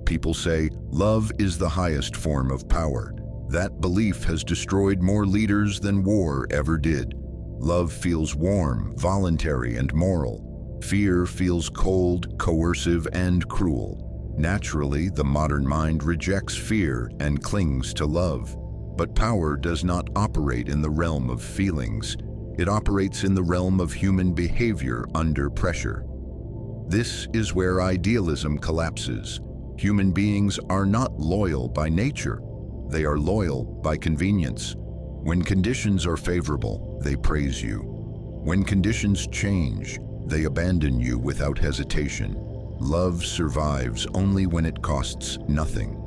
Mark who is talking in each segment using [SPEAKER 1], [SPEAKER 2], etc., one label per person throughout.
[SPEAKER 1] People say, love is the highest form of power. That belief has destroyed more leaders than war ever did. Love feels warm, voluntary, and moral. Fear feels cold, coercive, and cruel. Naturally, the modern mind rejects fear and clings to love. But power does not operate in the realm of feelings. It operates in the realm of human behavior under pressure. This is where idealism collapses. Human beings are not loyal by nature. They are loyal by convenience. When conditions are favorable, they praise you. When conditions change, they abandon you without hesitation. Love survives only when it costs nothing.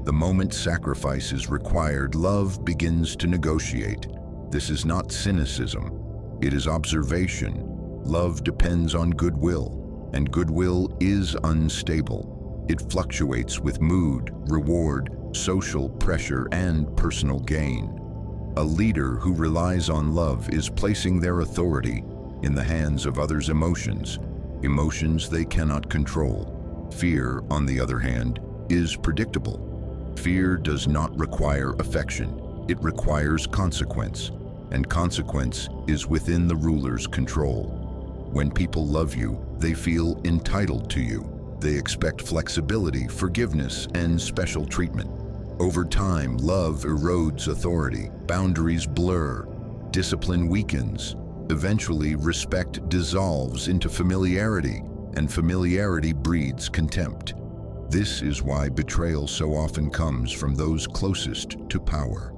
[SPEAKER 1] The moment sacrifice is required, love begins to negotiate. This is not cynicism. It is observation. Love depends on goodwill, and goodwill is unstable. It fluctuates with mood, reward, social pressure, and personal gain. A leader who relies on love is placing their authority in the hands of others' emotions they cannot control. Fear, on the other hand, is predictable. Fear does not require affection. It requires consequence, and consequence is within the ruler's control. When people love you, they feel entitled to you. They expect flexibility, forgiveness, and special treatment. Over time, love erodes authority, boundaries blur, discipline weakens. Eventually, respect dissolves into familiarity, and familiarity breeds contempt. This is why betrayal so often comes from those closest to power.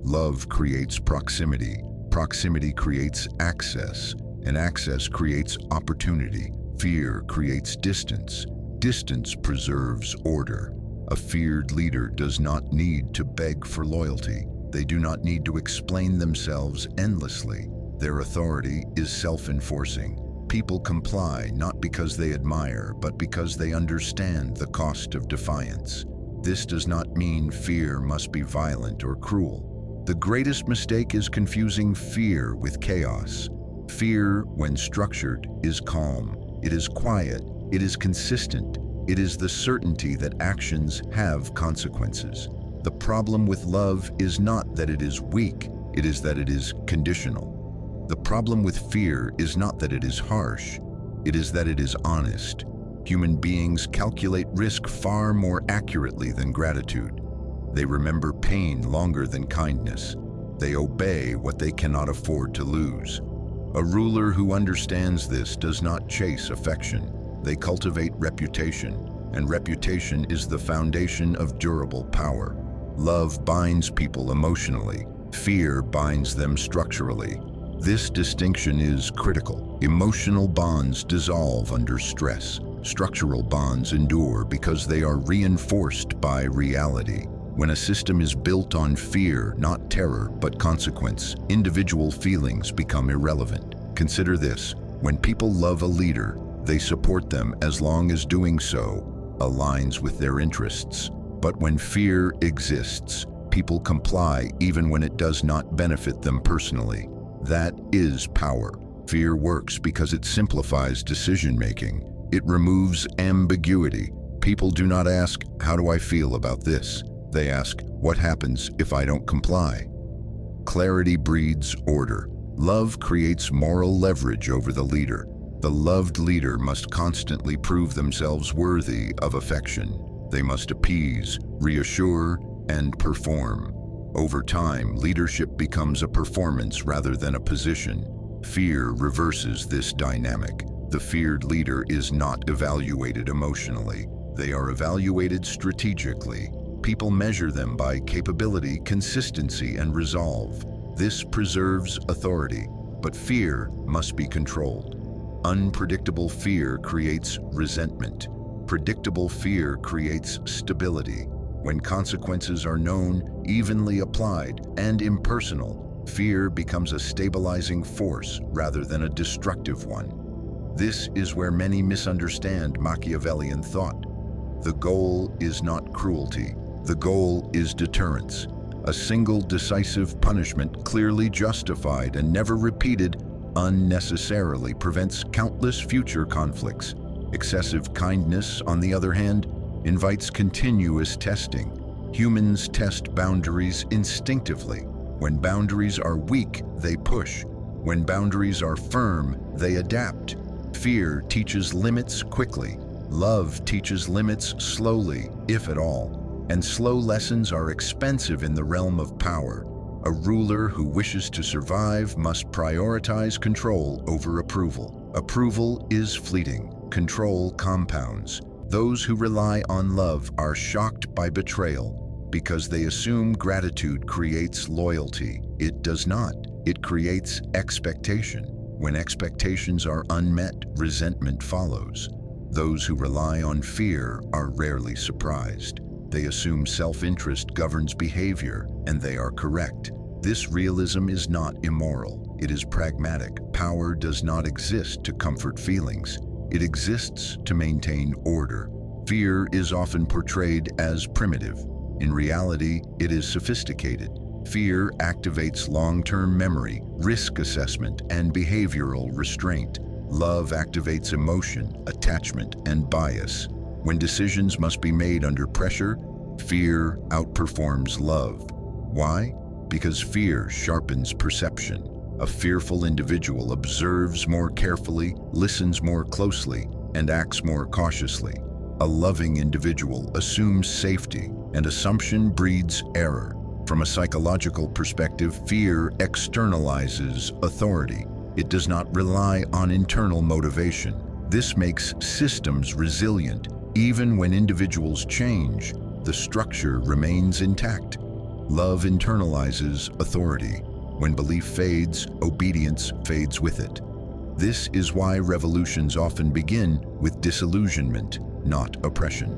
[SPEAKER 1] Love creates proximity. Proximity creates access, and access creates opportunity. Fear creates distance. Distance preserves order. A feared leader does not need to beg for loyalty. They do not need to explain themselves endlessly. Their authority is self-enforcing. People comply not because they admire, but because they understand the cost of defiance. This does not mean fear must be violent or cruel. The greatest mistake is confusing fear with chaos. Fear, when structured, is calm. It is quiet. It is consistent. It is the certainty that actions have consequences. The problem with love is not that it is weak, it is that it is conditional. The problem with fear is not that it is harsh, it is that it is honest. Human beings calculate risk far more accurately than gratitude. They remember pain longer than kindness. They obey what they cannot afford to lose. A ruler who understands this does not chase affection. They cultivate reputation, and reputation is the foundation of durable power. Love binds people emotionally. Fear binds them structurally. This distinction is critical. Emotional bonds dissolve under stress. Structural bonds endure because they are reinforced by reality. When a system is built on fear, not terror, but consequence, individual feelings become irrelevant. Consider this: when people love a leader, they support them as long as doing so aligns with their interests. But when fear exists, people comply even when it does not benefit them personally. That is power. Fear works because it simplifies decision-making. It removes ambiguity. People do not ask, "How do I feel about this?" They ask, "What happens if I don't comply?" Clarity breeds order. Love creates moral leverage over the leader. The loved leader must constantly prove themselves worthy of affection. They must appease, reassure, and perform. Over time, leadership becomes a performance rather than a position. Fear reverses this dynamic. The feared leader is not evaluated emotionally. They are evaluated strategically. People measure them by capability, consistency, and resolve. This preserves authority, but fear must be controlled. Unpredictable fear creates resentment. Predictable fear creates stability. When consequences are known, evenly applied, and impersonal, fear becomes a stabilizing force rather than a destructive one. This is where many misunderstand Machiavellian thought. The goal is not cruelty. The goal is deterrence. A single decisive punishment, clearly justified and never repeated unnecessarily, prevents countless future conflicts. Excessive kindness, on the other hand, invites continuous testing. Humans test boundaries instinctively. When boundaries are weak, they push. When boundaries are firm, they adapt. Fear teaches limits quickly. Love teaches limits slowly, if at all. And slow lessons are expensive in the realm of power. A ruler who wishes to survive must prioritize control over approval. Approval is fleeting. Control compounds. Those who rely on love are shocked by betrayal because they assume gratitude creates loyalty. It does not. It creates expectation. When expectations are unmet, resentment follows. Those who rely on fear are rarely surprised. They assume self-interest governs behavior, and they are correct. This realism is not immoral. It is pragmatic. Power does not exist to comfort feelings. It exists to maintain order. Fear is often portrayed as primitive. In reality, it is sophisticated. Fear activates long-term memory, risk assessment, and behavioral restraint. Love activates emotion, attachment, and bias. When decisions must be made under pressure, fear outperforms love. Why? Because fear sharpens perception. A fearful individual observes more carefully, listens more closely, and acts more cautiously. A loving individual assumes safety, and assumption breeds error. From a psychological perspective, fear externalizes authority. It does not rely on internal motivation. This makes systems resilient. Even when individuals change, the structure remains intact. Love internalizes authority. When belief fades, obedience fades with it. This is why revolutions often begin with disillusionment, not oppression.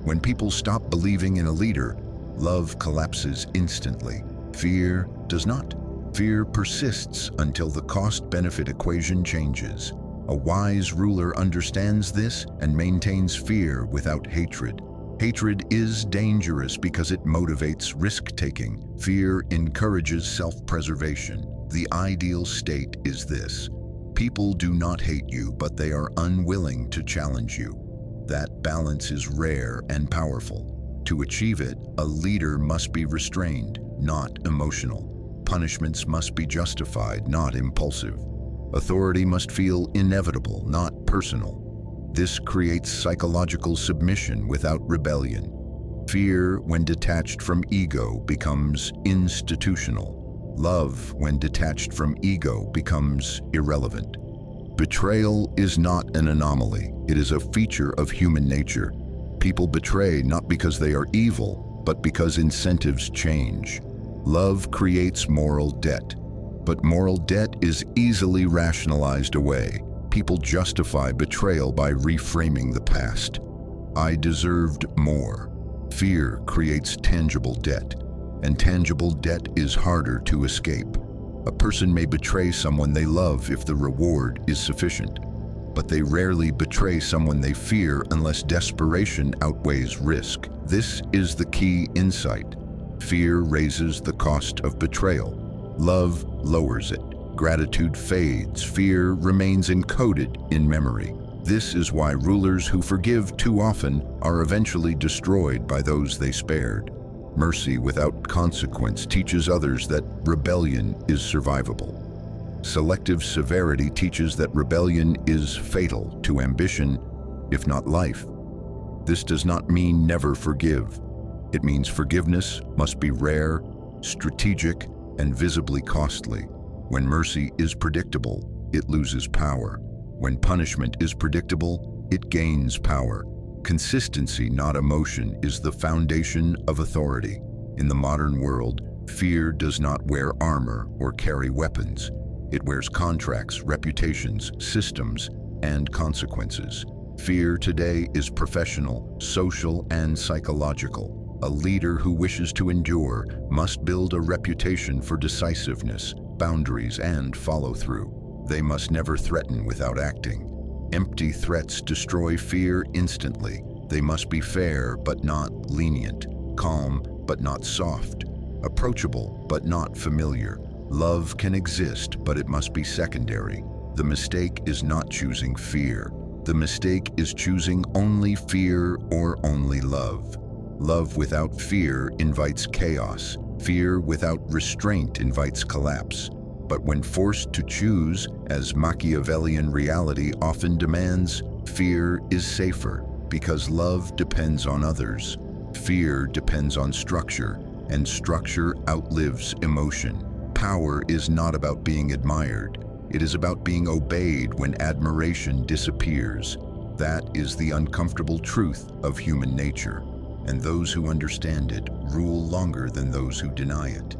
[SPEAKER 1] When people stop believing in a leader, love collapses instantly. Fear does not. Fear persists until the cost-benefit equation changes. A wise ruler understands this and maintains fear without hatred. Hatred is dangerous because it motivates risk-taking. Fear encourages self-preservation. The ideal state is this: people do not hate you, but they are unwilling to challenge you. That balance is rare and powerful. To achieve it, a leader must be restrained, not emotional. Punishments must be justified, not impulsive. Authority must feel inevitable, not personal. This creates psychological submission without rebellion. Fear, when detached from ego, becomes institutional. Love, when detached from ego, becomes irrelevant. Betrayal is not an anomaly. It is a feature of human nature. People betray not because they are evil, but because incentives change. Love creates moral debt, but moral debt is easily rationalized away. People justify betrayal by reframing the past. I deserved more. Fear creates tangible debt, and tangible debt is harder to escape. A person may betray someone they love if the reward is sufficient, but they rarely betray someone they fear unless desperation outweighs risk. This is the key insight. Fear raises the cost of betrayal. Love lowers it. Gratitude fades. Fear remains encoded in memory. This is why rulers who forgive too often are eventually destroyed by those they spared. Mercy without consequence teaches others that rebellion is survivable. Selective severity teaches that rebellion is fatal to ambition, if not life. This does not mean never forgive. It means forgiveness must be rare, strategic, and visibly costly. When mercy is predictable, it loses power. When punishment is predictable, it gains power. Consistency, not emotion, is the foundation of authority. In the modern world, fear does not wear armor or carry weapons. It wears contracts, reputations, systems, and consequences. Fear today is professional, social, and psychological. A leader who wishes to endure must build a reputation for decisiveness, boundaries, and follow-through. They must never threaten without acting. Empty threats destroy fear instantly. They must be fair but not lenient, calm but not soft, approachable but not familiar. Love can exist, but it must be secondary. The mistake is not choosing fear. The mistake is choosing only fear or only love. Love without fear invites chaos. Fear without restraint invites collapse. But when forced to choose, as Machiavellian reality often demands, fear is safer because love depends on others. Fear depends on structure, and structure outlives emotion. Power is not about being admired. It is about being obeyed when admiration disappears. That is the uncomfortable truth of human nature, and those who understand it rule longer than those who deny it.